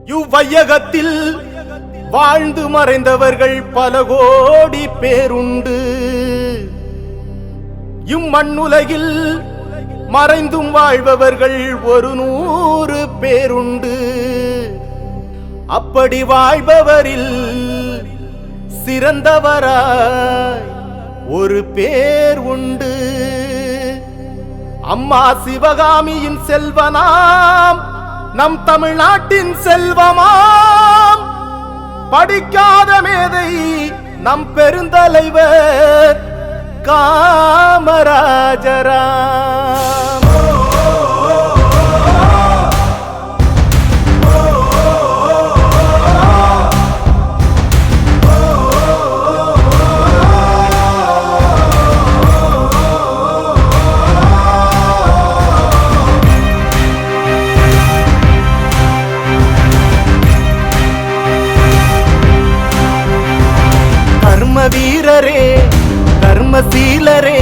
இவ்வையகத்தில் வாழ்ந்து மறைந்தவர்கள் பல கோடி பேருண்டு. இம்மண்ணுலகில் மறைந்தும் வாழ்பவர்கள் 100 பேருண்டு. அப்படி வாழ்பவரில் சிறந்தவராய் ஒரு பேர் உண்டு. அம்மா சிவகாமியின் செல்வனாம் நம் தமிழ்நாட்டின் செல்வமாம். படிக்காத மேதை நம் பெருந்தலைவர் காமராஜராம். வீரரே கர்மசீலரே,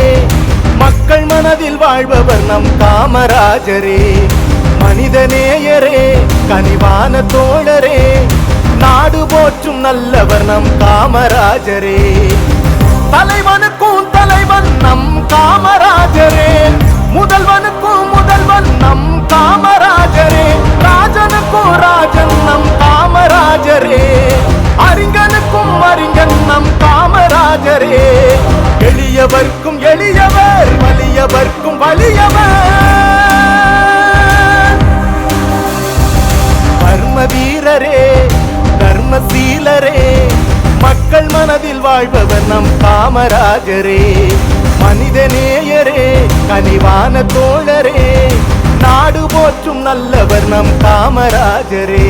மக்கள் மனதில் வாழ்பவர் நம் காமராஜரே. மனிதநேயரே கனிவான தோழரே, நாடு போற்றும் நல்லவர் நம் காமராஜரே. தலைவனுக்கும் தலைவன் நம் காமராஜரே, முதல்வனுக்கும் முதல்வன் நம் காமராஜரே, ராஜனுக்கும் ராஜன் நம் காமராஜரே, அறிஞனுக்கும் அறிஞன் நம் காமராஜரே. எளியவர்க்கும் எளியவர், வலியவர்க்கும் வலியவர். கர்ம வீரரே கர்மசீலரே, மக்கள் மனதில் வாழ்பவர் நம் காமராஜரே. மனிதநேயரே கனிவான தோழரே, நாடு போற்றும் நல்லவர் நம் காமராஜரே.